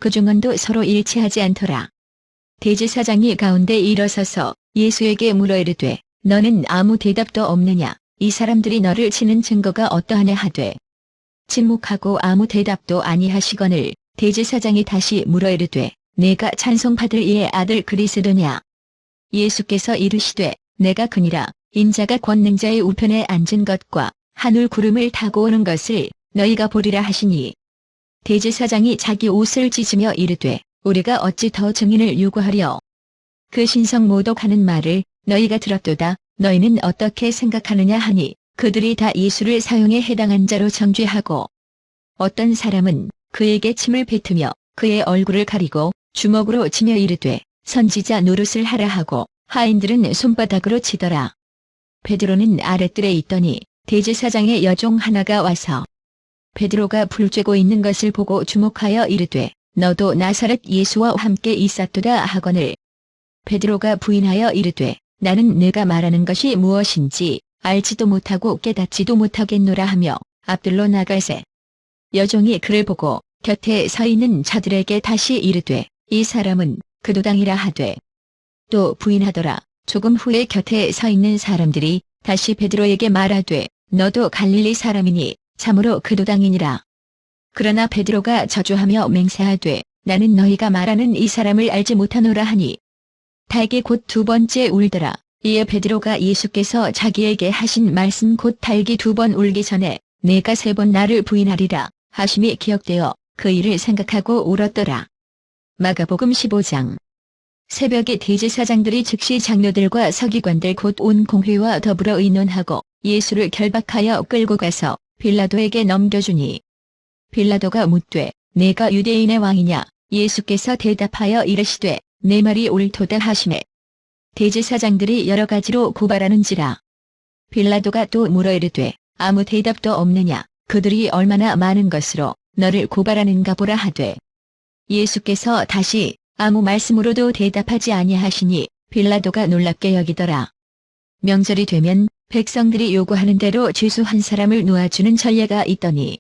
그 증언도 서로 일치하지 않더라. 대제사장이 가운데 일어서서 예수에게 물어 이르되 너는 아무 대답도 없느냐. 이 사람들이 너를 치는 증거가 어떠하냐 하되 침묵하고 아무 대답도 아니하시거늘 대제사장이 다시 물어 이르되 내가 찬송받을 이의 아들 그리스도냐. 예수께서 이르시되 내가 그니라. 인자가 권능자의 우편에 앉은 것과 하늘 구름을 타고 오는 것을 너희가 보리라 하시니 대제사장이 자기 옷을 찢으며 이르되 우리가 어찌 더 증인을 요구하려. 그 신성 모독하는 말을 너희가 들었도다. 너희는 어떻게 생각하느냐 하니 그들이 다 예수를 사형에 해당한 자로 정죄하고 어떤 사람은 그에게 침을 뱉으며 그의 얼굴을 가리고 주먹으로 치며 이르되 선지자 노릇을 하라 하고 하인들은 손바닥으로 치더라. 베드로는 아랫뜰에 있더니 대제사장의 여종 하나가 와서 베드로가 불 쬐고 있는 것을 보고 주목하여 이르되 너도 나사렛 예수와 함께 있었도다 하거늘 베드로가 부인하여 이르되 나는 네가 말하는 것이 무엇인지 알지도 못하고 깨닫지도 못하겠노라 하며 앞들로 나갈새. 여종이 그를 보고 곁에 서 있는 자들에게 다시 이르되 이 사람은 그도당이라 하되 또 부인하더라. 조금 후에 곁에 서 있는 사람들이 다시 베드로에게 말하되 너도 갈릴리 사람이니 참으로 그도당이니라. 그러나 베드로가 저주하며 맹세하되 나는 너희가 말하는 이 사람을 알지 못하노라 하니 달기 곧 두 번째 울더라. 이에 베드로가 예수께서 자기에게 하신 말씀 곧 달기 두 번 울기 전에 내가 세 번 나를 부인하리라 하심이 기억되어 그 일을 생각하고 울었더라. 마가복음 15장. 새벽에 대제사장들이 즉시 장로들과 서기관들 곧 온 공회와 더불어 의논하고 예수를 결박하여 끌고 가서 빌라도에게 넘겨주니 빌라도가 묻되 내가 유대인의 왕이냐. 예수께서 대답하여 이르시되 내 말이 옳도다 하시매 대제사장들이 여러 가지로 고발하는지라. 빌라도가 또 물어 이르되 아무 대답도 없느냐. 그들이 얼마나 많은 것으로 너를 고발하는가 보라 하되 예수께서 다시 아무 말씀으로도 대답하지 아니하시니 빌라도가 놀랍게 여기더라. 명절이 되면 백성들이 요구하는 대로 죄수 한 사람을 놓아주는 전례가 있더니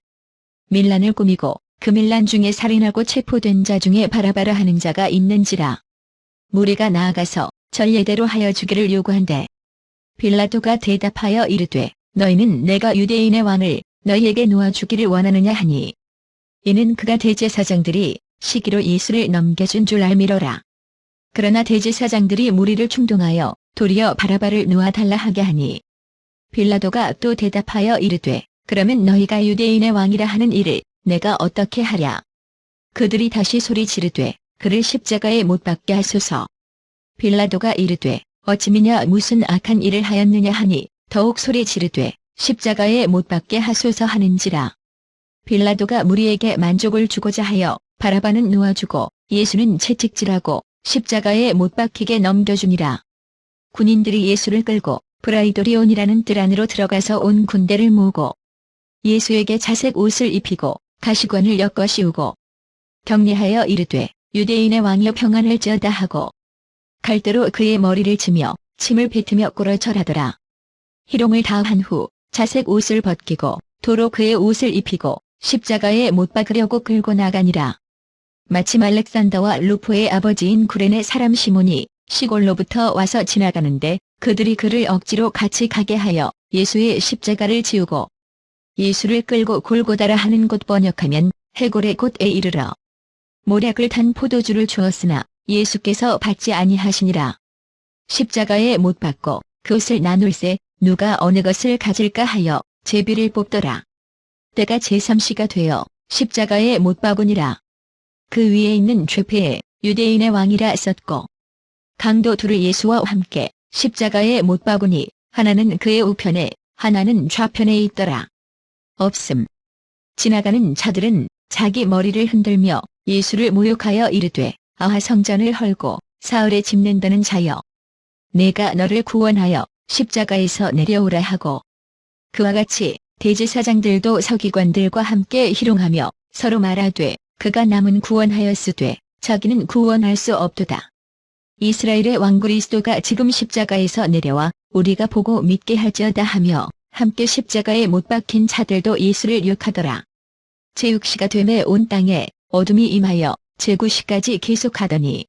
밀란을 꾸미고 그 밀란 중에 살인하고 체포된 자 중에 바라바라 하는 자가 있는지라. 무리가 나아가서 전례대로 하여 주기를 요구한대. 빌라도가 대답하여 이르되 너희는 내가 유대인의 왕을 너희에게 놓아주기를 원하느냐 하니 이는 그가 대제사장들이 시기로 예수를 넘겨준 줄 알미로라. 그러나 대제사장들이 무리를 충동하여 도리어 바라바를 놓아달라 하게 하니 빌라도가 또 대답하여 이르되 그러면 너희가 유대인의 왕이라 하는 이를 내가 어떻게 하랴. 그들이 다시 소리 지르되 그를 십자가에 못 박게 하소서. 빌라도가 이르되 어찌 미냐 무슨 악한 일을 하였느냐 하니 더욱 소리 지르되 십자가에 못 박게 하소서 하는지라. 빌라도가 무리에게 만족을 주고자 하여 바라바는 놓아주고 예수는 채찍질하고 십자가에 못 박히게 넘겨주니라. 군인들이 예수를 끌고 브라이도리온이라는 뜰 안으로 들어가서 온 군대를 모으고 예수에게 자색 옷을 입히고 가시관을 엮어 씌우고 격리하여 이르되 유대인의 왕이여 평안을지어다 하고 갈대로 그의 머리를 치며 침을 뱉으며 꿇어 절하더라. 희롱을 다한 후 자색 옷을 벗기고 도로 그의 옷을 입히고 십자가에 못 박으려고 끌고 나가니라. 마침 알렉산더와 루포의 아버지인 구레네 사람 시몬이 시골로부터 와서 지나가는데 그들이 그를 억지로 같이 가게 하여 예수의 십자가를 지우고 예수를 끌고 골고다라 하는 곳 번역하면 해골의 곳에 이르러 모략을 탄 포도주를 주었으나 예수께서 받지 아니하시니라. 십자가에 못 박고 그것을 나눌세 누가 어느 것을 가질까 하여 제비를 뽑더라. 때가 제3시가 되어 십자가에 못 박으니라. 그 위에 있는 죄패에 유대인의 왕이라 썼고 강도 둘을 예수와 함께 십자가에 못 박으니 하나는 그의 우편에 하나는 좌편에 있더라. 없음. 지나가는 자들은 자기 머리를 흔들며 예수를 모욕하여 이르되 아하 성전을 헐고 사흘에 집는다는 자여 내가 너를 구원하여 십자가에서 내려오라 하고 그와 같이 대제사장들도 서기관들과 함께 희롱하며 서로 말하되 그가 남은 구원하였으되 자기는 구원할 수 없도다. 이스라엘의 왕 그리스도가 지금 십자가에서 내려와 우리가 보고 믿게 할지어다 하며 함께 십자가에 못 박힌 자들도 예수를 욕하더라. 제6시가 되매 온 땅에 어둠이 임하여 제9시까지 계속하더니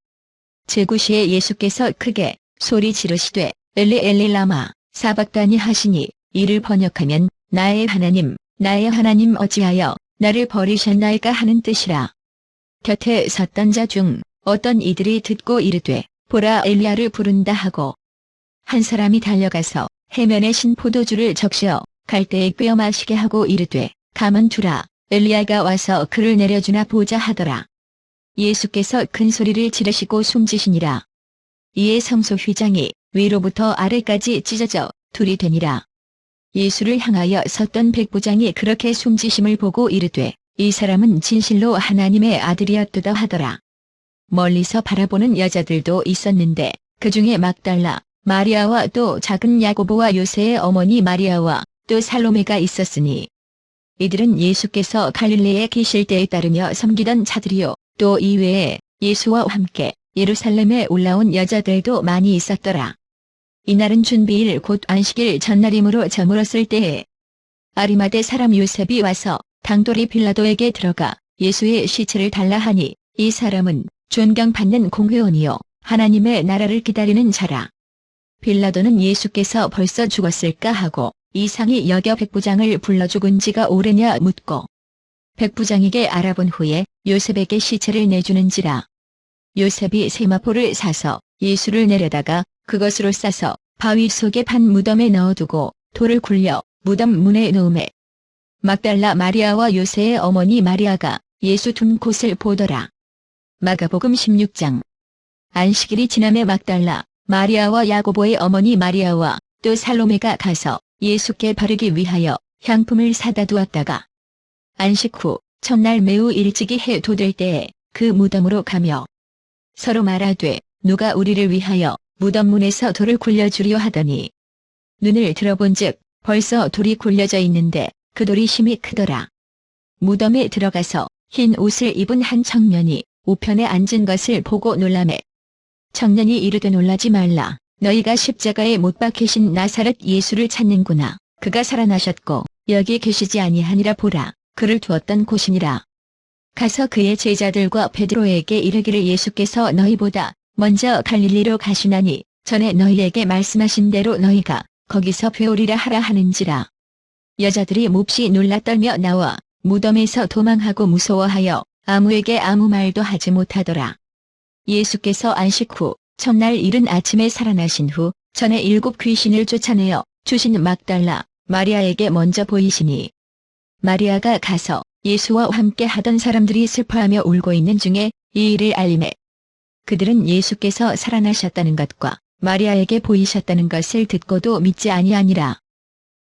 제9시에 예수께서 크게 소리 지르시되 엘리 엘리 라마 사박다니 하시니 이를 번역하면 나의 하나님 어찌하여 나를 버리셨나이까 하는 뜻이라. 곁에 섰던 자 중 어떤 이들이 듣고 이르되 보라 엘리야를 부른다 하고 한 사람이 달려가서 해면에 신 포도주를 적셔 갈대에 꿰어 마시게 하고 이르되 가만 두라 엘리야가 와서 그를 내려주나 보자 하더라. 예수께서 큰 소리를 지르시고 숨지시니라. 이에 성소 휘장이 위로부터 아래까지 찢어져 둘이 되니라. 예수를 향하여 섰던 백부장이 그렇게 숨지심을 보고 이르되 이 사람은 진실로 하나님의 아들이었도다 하더라. 멀리서 바라보는 여자들도 있었는데 그 중에 막달라 마리아와 또 작은 야고보와 요새의 어머니 마리아와 또 살로메가 있었으니 이들은 예수께서 갈릴리에 계실 때에 따르며 섬기던 자들이요 또 이외에 예수와 함께 예루살렘에 올라온 여자들도 많이 있었더라. 이날은 준비일 곧 안식일 전날이므로 저물었을 때에 아리마대 사람 요셉이 와서 당돌이 빌라도에게 들어가 예수의 시체를 달라 하니 이 사람은 존경받는 공회원이요 하나님의 나라를 기다리는 자라. 빌라도는 예수께서 벌써 죽었을까 하고 이상히 여겨 백부장을 불러 죽은 지가 오래냐 묻고 백부장에게 알아본 후에 요셉에게 시체를 내주는지라. 요셉이 세마포를 사서 예수를 내려다가 그것으로 싸서 바위 속에 판 무덤에 넣어두고 돌을 굴려 무덤 문에 놓음에 막달라 마리아와 요새의 어머니 마리아가 예수 둔 곳을 보더라. 마가복음 16장. 안식일이 지남에 막달라 마리아와 야고보의 어머니 마리아와 또 살로메가 가서 예수께 바르기 위하여 향품을 사다 두었다가 안식 후 첫날 매우 일찍이 해 돋을 때에 그 무덤으로 가며 서로 말하되 누가 우리를 위하여 무덤 문에서 돌을 굴려주려 하더니 눈을 들어본즉 벌써 돌이 굴려져 있는데 그 돌이 심히 크더라. 무덤에 들어가서 흰 옷을 입은 한 청년이 우편에 앉은 것을 보고 놀라매 청년이 이르되 놀라지 말라. 너희가 십자가에 못 박히신 나사렛 예수를 찾는구나. 그가 살아나셨고 여기 계시지 아니하니라. 보라, 그를 두었던 곳이니라. 가서 그의 제자들과 베드로에게 이르기를 예수께서 너희보다 먼저 갈릴리로 가시나니 전에 너희에게 말씀하신 대로 너희가 거기서 배우리라 하라 하는지라. 여자들이 몹시 놀라 떨며 나와 무덤에서 도망하고 무서워하여 아무에게 아무 말도 하지 못하더라. 예수께서 안식 후 첫날 이른 아침에 살아나신 후 전에 7 귀신을 쫓아내어 주신 막달라 마리아에게 먼저 보이시니 마리아가 가서 예수와 함께 하던 사람들이 슬퍼하며 울고 있는 중에 이 일을 알림해 그들은 예수께서 살아나셨다는 것과 마리아에게 보이셨다는 것을 듣고도 믿지 아니하니라.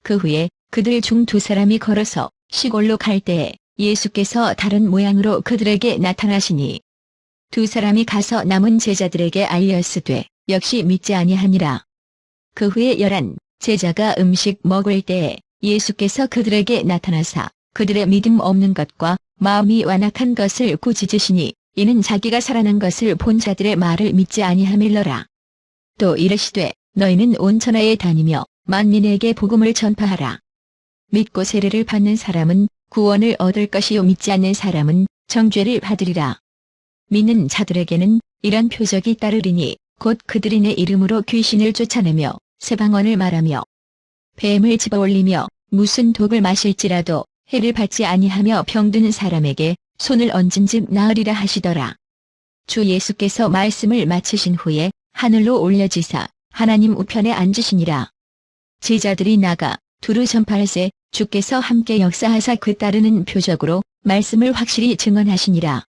그 후에 그들 중 2 사람이 걸어서 시골로 갈 때에 예수께서 다른 모양으로 그들에게 나타나시니 2 사람이 가서 남은 제자들에게 알렸으되 역시 믿지 아니하니라. 그 후에 11 제자가 음식 먹을 때에 예수께서 그들에게 나타나사 그들의 믿음 없는 것과 마음이 완악한 것을 꾸짖으시니 이는 자기가 살아난 것을 본 자들의 말을 믿지 아니함일러라. 또 이르시되 너희는 온 천하에 다니며 만민에게 복음을 전파하라. 믿고 세례를 받는 사람은 구원을 얻을 것이요 믿지 않는 사람은 정죄를 받으리라. 믿는 자들에게는 이런 표적이 따르리니 곧 그들이 내 이름으로 귀신을 쫓아내며 새 방언을 말하며 뱀을 집어올리며 무슨 독을 마실지라도 해를 받지 아니하며 병든 사람에게 손을 얹은즉 나으리라 하시더라. 주 예수께서 말씀을 마치신 후에 하늘로 올려지사 하나님 우편에 앉으시니라. 제자들이 나가 두루 전파할세 주께서 함께 역사하사 그 따르는 표적으로 말씀을 확실히 증언하시니라.